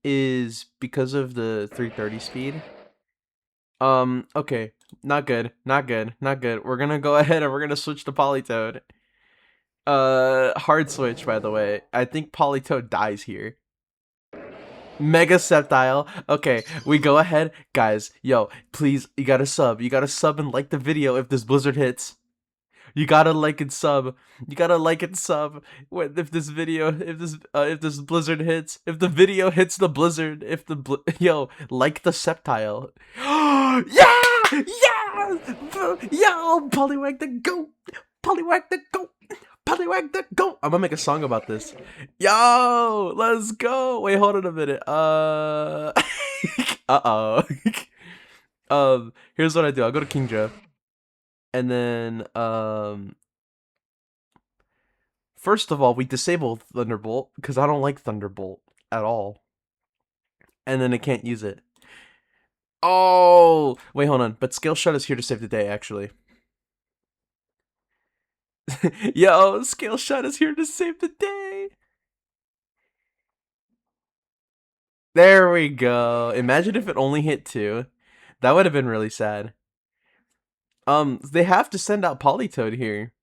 is, because of the 330 speed, okay. Not good. Not good. Not good. We're gonna go ahead and we're gonna switch to Politoed. Hard switch, by the way. I think Politoed dies here. Mega Sceptile. Okay, we go ahead. Guys, yo, please, you gotta sub. You gotta sub and like the video if this blizzard hits. You gotta like and sub. You gotta like and sub. If this blizzard hits. If the video hits the blizzard. Yo, like the Sceptile. Yeah! Yeah! Yo, Poliwag the goat! Poliwag the goat! Poliwag, go! I'm gonna make a song about this. Yo, let's go. Wait, hold on a minute. Uh-oh. Here's what I do. I'll go to Kingdra. And then, first of all, we disable Thunderbolt because I don't like Thunderbolt at all. And then I can't use it. Oh, wait, hold on. But Scale Shot is here to save the day, actually. Yo, Scale Shot is here to save the day. There we go. Imagine if it only hit 2. That would have been really sad. They have to send out Politoed here.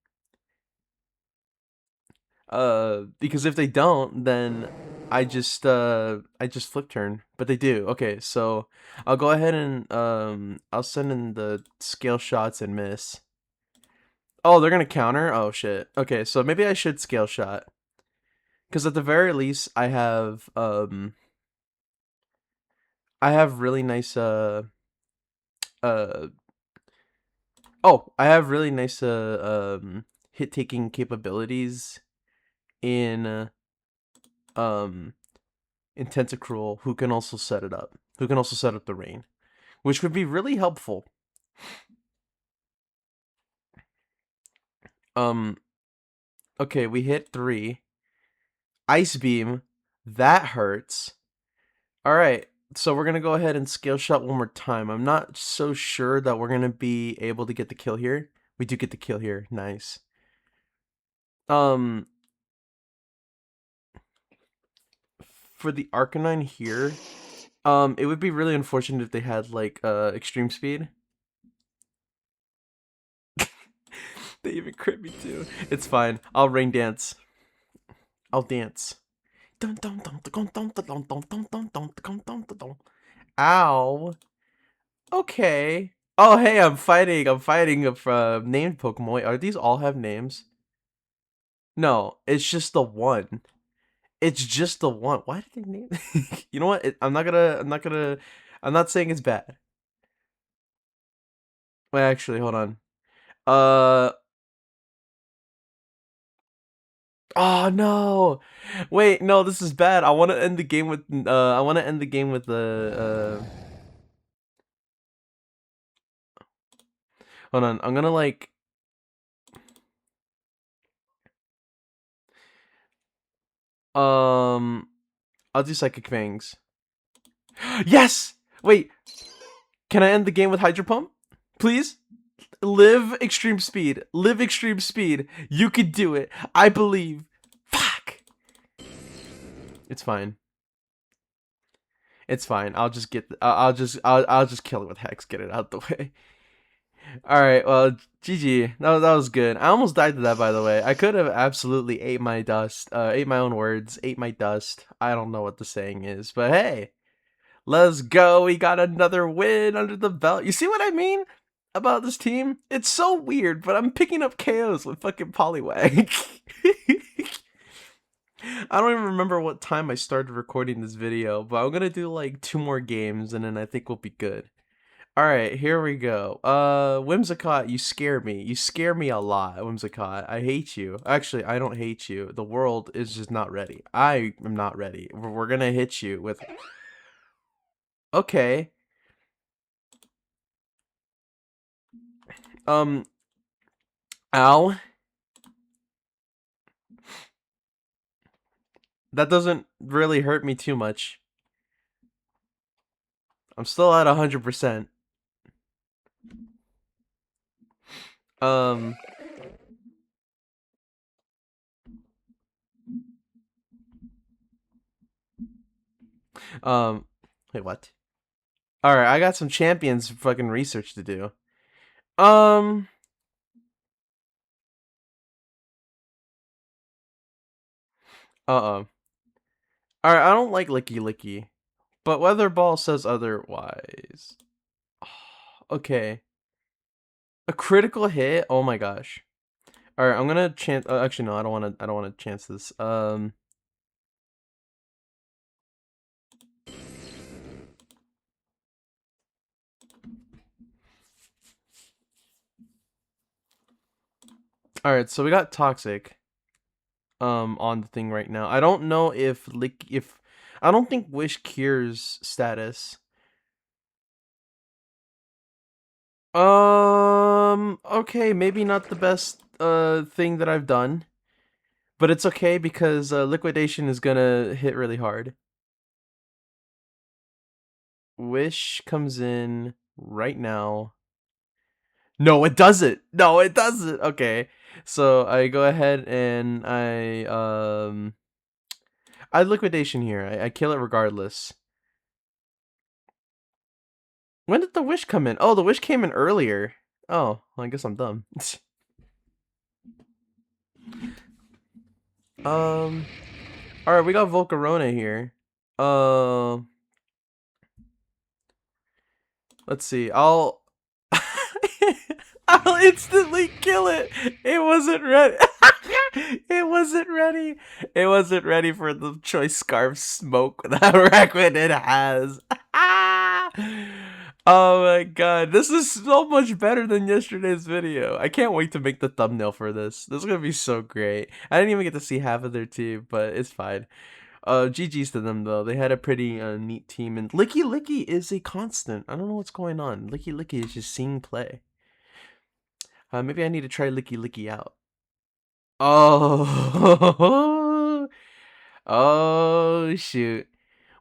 Because if they don't, then I just flip turn. But they do. Okay, so I'll go ahead and I'll send in the Scale Shots and miss. Oh, they're gonna counter? Oh shit. Okay, so maybe I should Scale Shot. Because at the very least I have really nice uh I have really nice hit taking capabilities in Tentacruel, who can also set it up. Who can also set up the rain, which would be really helpful. Okay, we hit 3. Ice Beam, that hurts. All right, so we're gonna go ahead and Scale Shot one more time. I'm not so sure that we're gonna be able to get the kill here. We do get the kill here. Nice. For the Arcanine here, it would be really unfortunate if they had like extreme speed. They even crit me too. It's fine. I'll rain dance. I'll dance. Ow. Okay. Oh, hey, I'm fighting a named Pokemon. Are these all have names? No, it's just the one. It's just the one. Why did they name? You know what? I'm not saying it's bad. Wait, actually, hold on. Oh no! Wait, no, this is bad. I want to end the game with. I want to end the game with the. Hold on. I'm gonna like. I'll do Psychic Fangs. Yes! Wait. Can I end the game with Hydro Pump? Please? Live extreme speed. Live extreme speed. You can do it. I believe. Fuck. It's fine. It's fine. I'll just get. I'll just kill it with Hex. Get it out the way. All right. Well, GG. That was good. I almost died to that, by the way. I could have absolutely ate my dust. Ate my own words. Ate my dust. I don't know what the saying is, but hey, let's go. We got another win under the belt. You see what I mean about this team? It's so weird, but I'm picking up KOs with fucking Poliwag. I don't even remember what time I started recording this video, but I'm gonna do like 2 more games and then I think we'll be good. Alright, here we go. Whimsicott, you scare me. You scare me a lot, Whimsicott. I hate you. Actually, I don't hate you. The world is just not ready. I am not ready. We're gonna hit you with... Okay. Ow. That doesn't really hurt me too much. I'm still at 100%. Wait, what? Alright, I got some champions fucking research to do. Uh-uh. Alright, I don't like Licky Licky. But Weather Ball says otherwise. Okay. A critical hit? Oh my gosh. Alright, I'm gonna chance actually no, I don't wanna chance this. Alright, so we got Toxic. on the thing right now. I don't know if I don't think Wish cures status. Okay, maybe not the best thing that I've done, but it's okay because liquidation is gonna hit really hard. Wish comes in right now. No, it doesn't. No, it doesn't. Okay. So I go ahead and I liquidation here. I kill it regardless. When did the wish come in? Oh, the wish came in earlier. Oh, well, I guess I'm dumb. All right, we got Volcarona here. Um, let's see. I'll instantly kill it. It wasn't ready. It wasn't ready. It wasn't ready for the choice scarf smoke that Raquin has. Oh my god, this is so much better than yesterday's video. I can't wait to make the thumbnail for this. This is gonna be so great. I didn't even get to see half of their team, but it's fine. GG's to them though. They had a pretty neat team, and Licky Licky is a constant. I don't know what's going on. Licky Licky is just seeing play. Maybe I need to try Licky Licky out. Oh, oh shoot.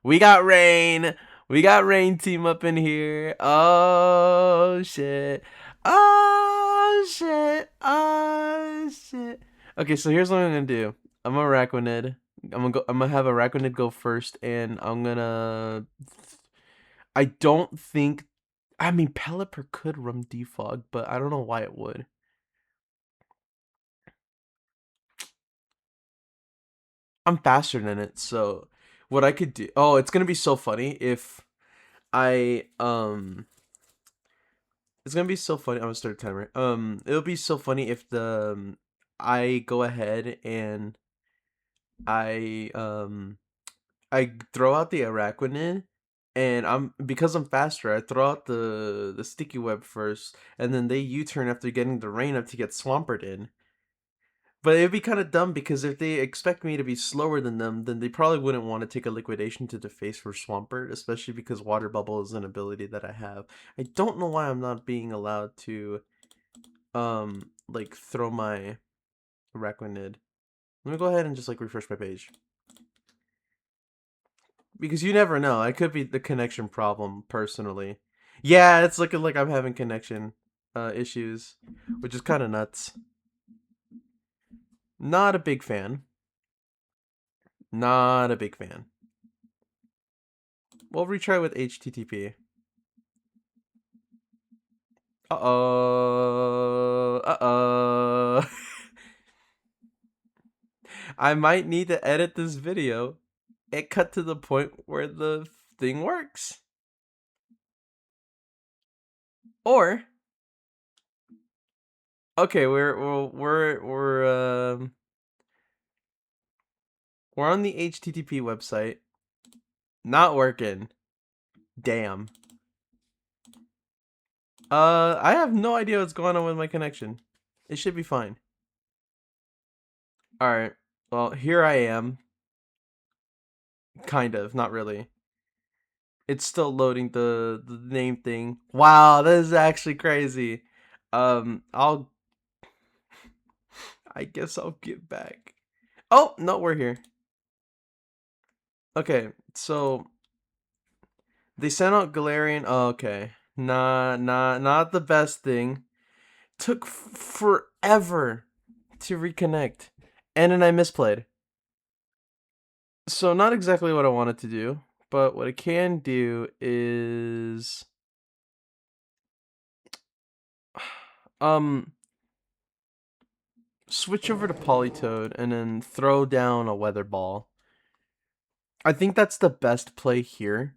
We got Rain. We got Rain team up in here. Oh shit. Oh shit. Oh shit. Okay, so here's what I'm gonna do. I'm a Araquanid. I'm gonna have a Araquanid go first, and I'm gonna. I don't think. I mean, Pelipper could run defog, but I don't know why it would. I'm faster than it, so what I could do. Oh, it's gonna be so funny if I It's gonna be so funny. I'm gonna start a timer. It'll be so funny if I go ahead and I throw out the Araquanid, and because I'm faster. I throw out the sticky web first, and then they U-turn after getting the rain up to get Swampert in. But it'd be kind of dumb because if they expect me to be slower than them, then they probably wouldn't want to take a liquidation to the face for Swampert, especially because Water Bubble is an ability that I have. I don't know why I'm not being allowed to, like, throw my Araquanid. Let me go ahead and just, like, refresh my page. Because you never know. I could be the connection problem, personally. Yeah, it's looking like I'm having connection issues, which is kind of nuts. Not a big fan. Not a big fan. We'll retry with HTTP. Uh-oh. Uh-oh. I might need to edit this video. It cut to the point where the thing works. Or okay, we're on the HTTP website. Not working. Damn. I have no idea what's going on with my connection. It should be fine. Alright. Well, here I am. Kind of, not really. It's still loading the name thing. Wow, this is actually crazy. I guess I'll get back. Oh, no, we're here. Okay, so they sent out Galarian. Oh, okay. Not the best thing. Took forever to reconnect. And then I misplayed. So not exactly what I wanted to do, but what I can do is um switch over to Politoed and then throw down a Weather Ball. I think that's the best play here.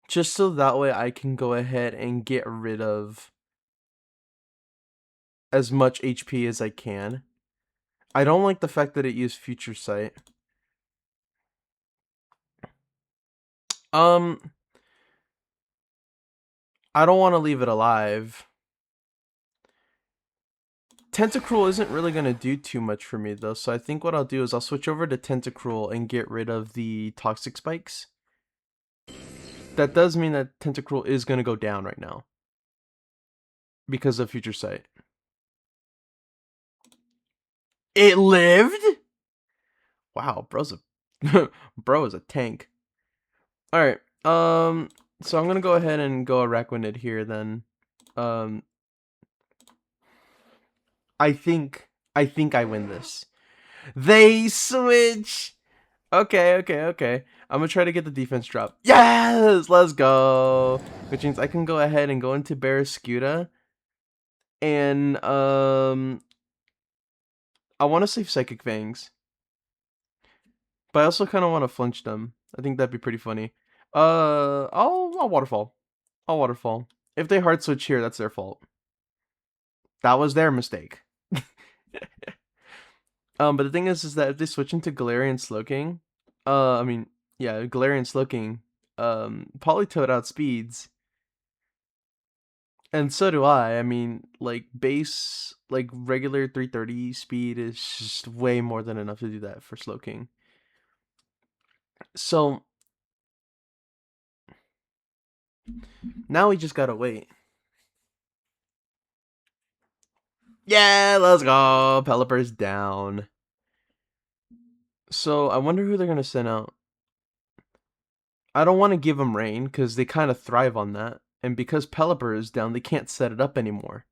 Just so that way I can go ahead and get rid of as much HP as I can. I don't like the fact that it used Future Sight. I don't want to leave it alive. Tentacruel isn't really going to do too much for me, though, so I think what I'll do is I'll switch over to Tentacruel and get rid of the Toxic Spikes. That does mean that Tentacruel is going to go down right now because of Future Sight. It lived? Wow, bro's a bro is a tank. Alright, so I'm gonna go ahead and go Araquanid here then. I think I win this. They switch! Okay. I'm gonna try to get the defense drop. Yes! Let's go! Which means I can go ahead and go into Barraskewda. And, I want to save Psychic Fangs. But I also kind of want to flinch them. I think that'd be pretty funny. I'll Waterfall. I'll Waterfall. If they hard switch here, that's their fault. That was their mistake. But the thing is that if they switch into Galarian Slowking, Galarian Slowking, Politoed outspeeds. And so do I. I mean, like, base, like, regular 330 speed is just way more than enough to do that for Slowking. So, now we just gotta wait. Yeah, let's go! Pelipper's down. So, I wonder who they're gonna send out. I don't want to give them Rain, because they kind of thrive on that. And because Pelipper is down, they can't set it up anymore.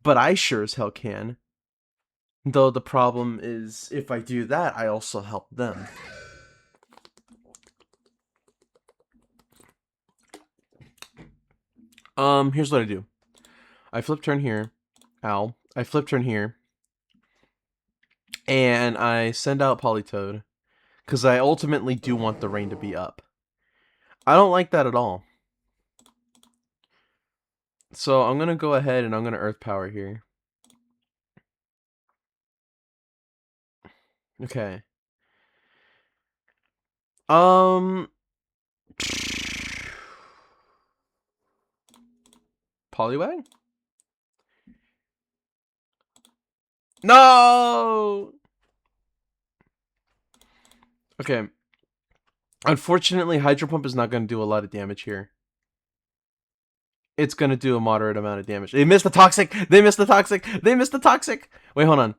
But I sure as hell can. Though the problem is, if I do that, I also help them. Here's what I do. I flip turn here. Ow. I flip turn here. And I send out Politoed. Because I ultimately do want the Rain to be up. I don't like that at all. So I'm going to go ahead and I'm going to Earth Power here. Okay. Poliwag? No! Okay. Unfortunately, Hydro Pump is not going to do a lot of damage here. It's going to do a moderate amount of damage. They missed the Toxic! They missed the Toxic! They missed the Toxic! Wait, hold on.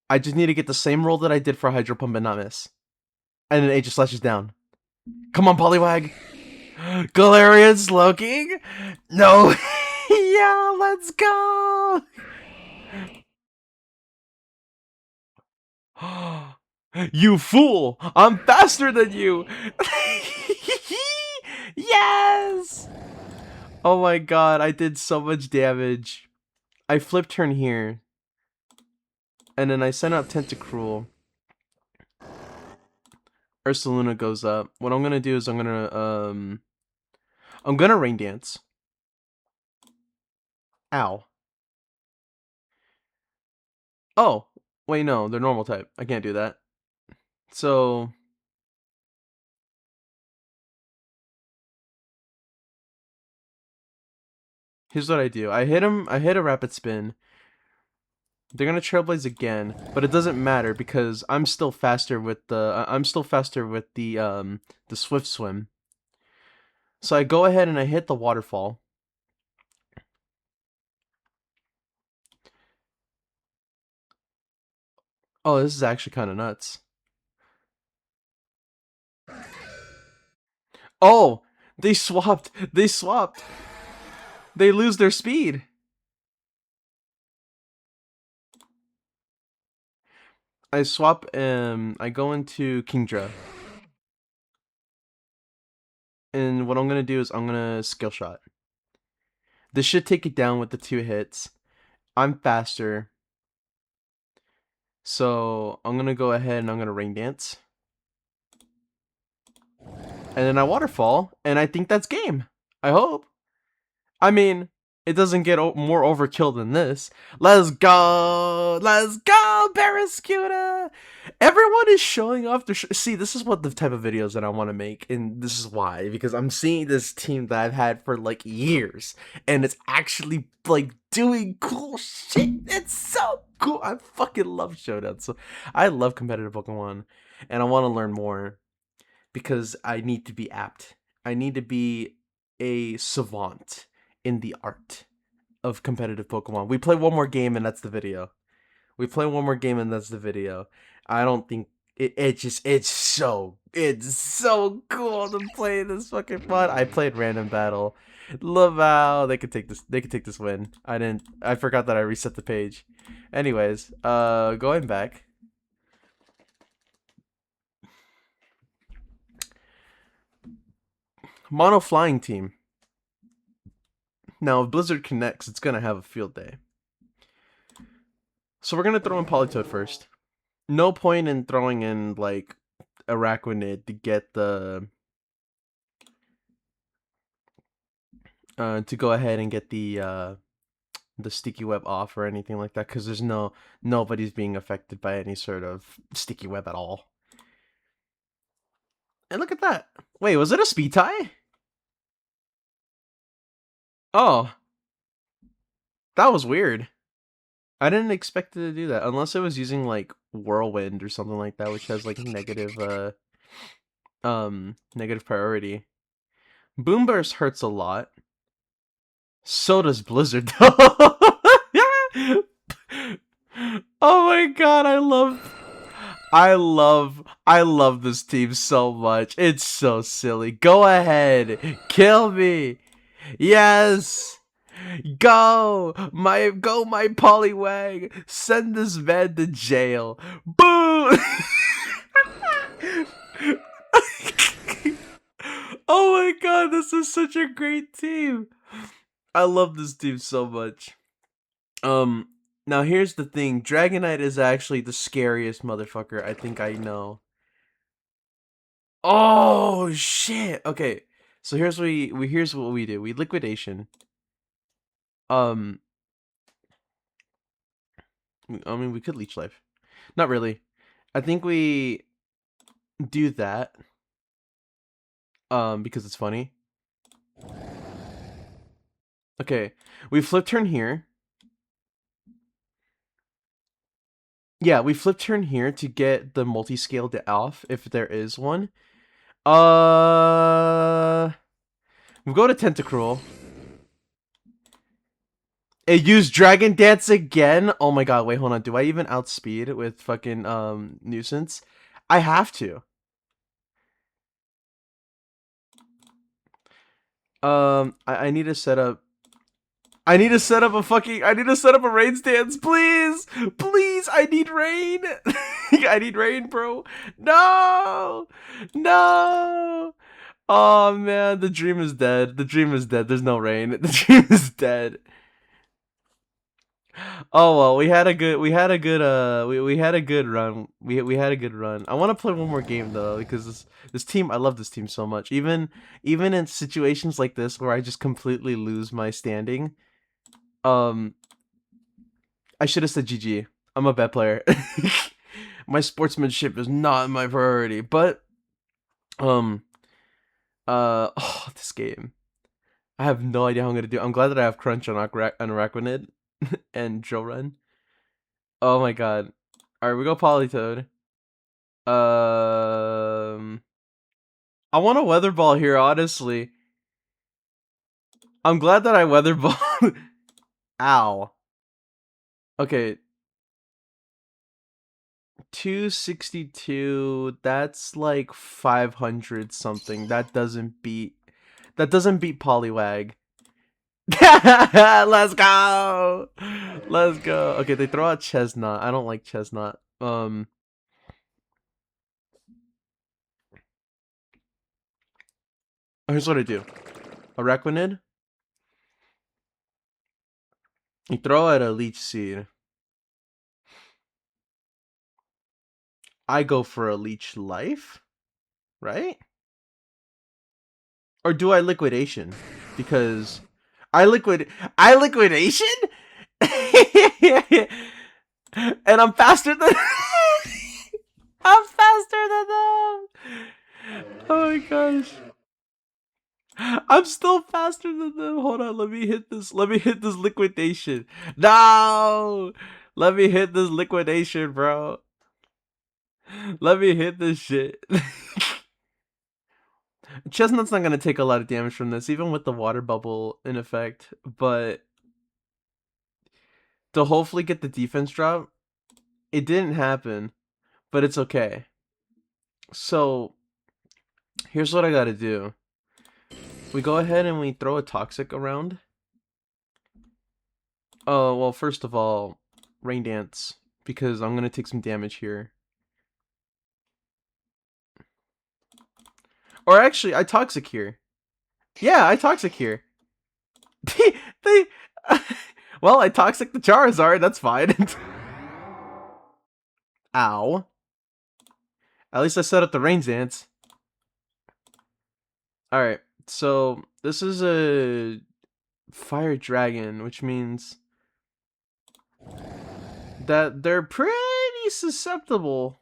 I just need to get the same roll that I did for Hydro Pump and not miss. And then Aegis is down. Come on, Poliwag! Galarian Slowking? No! Yeah, let's go! You fool! I'm faster than you! Yes! Oh my god, I did so much damage. I flip turn here. And then I send out Tentacruel. Ursaluna goes up. What I'm gonna do is I'm gonna Rain Dance. Ow. Oh, wait, no, they're normal type. I can't do that. So here's what I do. I hit a Rapid Spin. They're gonna Trailblaze again, but it doesn't matter because I'm still faster with the Swift Swim. So I go ahead and I hit the Waterfall. Oh, this is actually kind of nuts. Oh, they swapped. They swapped. They lose their speed. I swap, I go into Kingdra. And what I'm going to do is I'm going to Skill Shot. This should take it down with the 2 hits. I'm faster. So I'm going to go ahead and I'm going to Rain Dance. And then I Waterfall. And I think that's game. I hope. I mean, it doesn't get more overkill than this. Let's go! Let's go, Barraskewda! Everyone is showing off their... See, this is what the type of videos that I want to make. And this is why. Because I'm seeing this team that I've had for, like, years. And it's actually, like, doing cool shit. It's so cool. I fucking love Showdown. So I love competitive Pokemon, and I want to learn more because I need to be apt. I need to be a savant in the art of competitive Pokemon. We play one more game and that's the video. We play one more game and that's the video. I don't think it's so cool to play this fucking fun. I played random battle. Love how they could take this win. I forgot that I reset the page. Anyways, going back. Mono flying team. Now if Blizzard connects, it's gonna have a field day. So we're gonna throw in Politoed first. No point in throwing in like Araquanid to get the to go ahead and get the sticky web off or anything like that, because there's nobody's being affected by any sort of sticky web at all. And look at that. Wait, was it a speed tie? Oh, that was weird. I didn't expect it to do that unless it was using like Whirlwind or something like that, which has like negative negative priority. Boom Burst hurts a lot. So does Blizzard though. Oh my god, I love this team so much. It's so silly. Go ahead. Kill me. Yes. Go my Poliwag. Send this man to jail. Boo. Oh my god, this is such a great team. I love this team so much. Now here's the thing. Dragonite is actually the scariest motherfucker I think I know. Oh shit. Okay. So here's what we do. We liquidation. I mean, we could leech life. Not really. I think we do that. Because it's funny. Okay. We flip turn here. Yeah, we flip turn here to get the multi-scale off if there is one. We go to Tentacruel. It used Dragon Dance again. Oh my god, wait, hold on. Do I even outspeed with fucking Nuisance? I have to. I need to set up. I need to set up a rain stance, please! Please, I need rain! I need rain, bro. No! No! Oh man, the dream is dead. The dream is dead. There's no rain. The dream is dead. Oh well, we had a good run. We had a good run. We had a good run. I want to play one more game though, because this team, I love this team so much. Even in situations like this where I just completely lose my standing, I should have said GG. I'm a bad player. My sportsmanship is not my priority, but oh, this game. I have no idea how I'm gonna do. I'm glad that I have Crunch on Araquanid and Drill Run. Oh my god. Alright, we go Politoed. I want a Weather Ball here, honestly. I'm glad that I Weather Ball. Ow. Okay. 262, that's like 500 something. That doesn't beat Poliwag. Let's go. Let's go. Okay, they throw out Chestnut. I don't like Chestnut. Here's what I do. Araquanid. You throw out a Leech Seed. I go for a Leech Life, right? Or do I Liquidation? Because I liquidation? And I'm faster than I'm faster than them. Oh my gosh. I'm still faster than them. Hold on, let me hit this liquidation. No! Let me hit this liquidation, bro. Let me hit this shit. Chestnut's not gonna take a lot of damage from this, even with the water bubble in effect, but to hopefully get the defense drop, it didn't happen, but it's okay. So, here's what I gotta do. We go ahead and we throw a toxic around. Oh, well, first of all, Rain Dance, because I'm gonna take some damage here. Or actually, I toxic here. Yeah, I toxic here. they well, I toxic the Charizard, that's fine. Ow. At least I set up the Rain Dance. Alright, so this is a Fire Dragon, which means that they're pretty susceptible.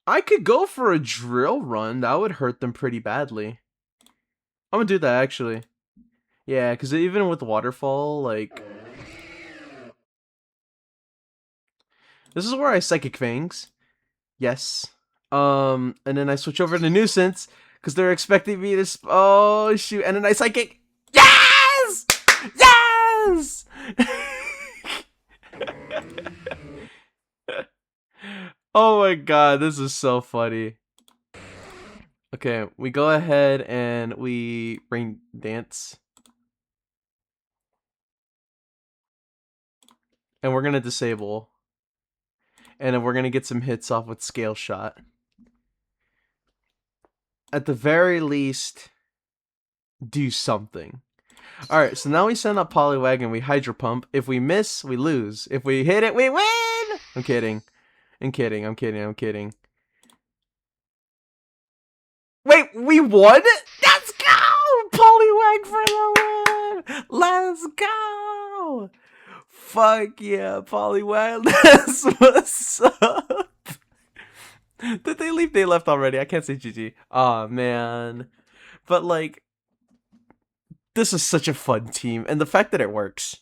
I could go for a Drill Run. That would hurt them pretty badly. I'm gonna do that, actually. Yeah, because even with Waterfall, like... This is where I Psychic Fangs. Yes. And then I switch over to Nuisance, because they're expecting me to... Oh, shoot. And then I Psychic... Yes! Yes! Oh my god, this is so funny. Okay, we go ahead and we Rain Dance. And we're gonna disable. And then we're gonna get some hits off with Scale Shot. At the very least, do something. Alright, so now we send up Poliwag and we Hydro Pump. If we miss, we lose. If we hit it, we win! I'm kidding. I'm kidding. Wait, we won? Let's go! Poliwag for the win! Let's go! Fuck yeah, Poliwag. That's what's up. Did they leave? They left already. I can't say GG. Aw, man. But, like, this is such a fun team. And the fact that it works.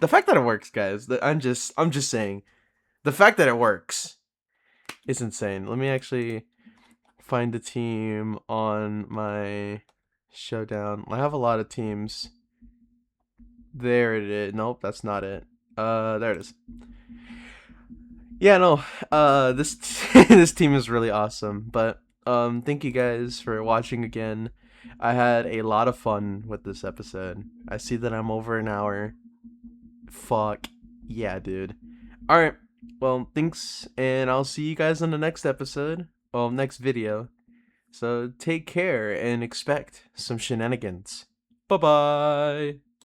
The fact that it works, guys. I'm just saying. The fact that it works is insane. Let me actually find a team on my Showdown. I have a lot of teams. There it is. Nope, that's not it. There it is. Yeah, no. This this team is really awesome. But thank you guys for watching again. I had a lot of fun with this episode. I see that I'm over an hour. Fuck yeah, dude. All right. Well, thanks, and I'll see you guys on the next episode. Well, next video. So take care and expect some shenanigans. Bye-bye.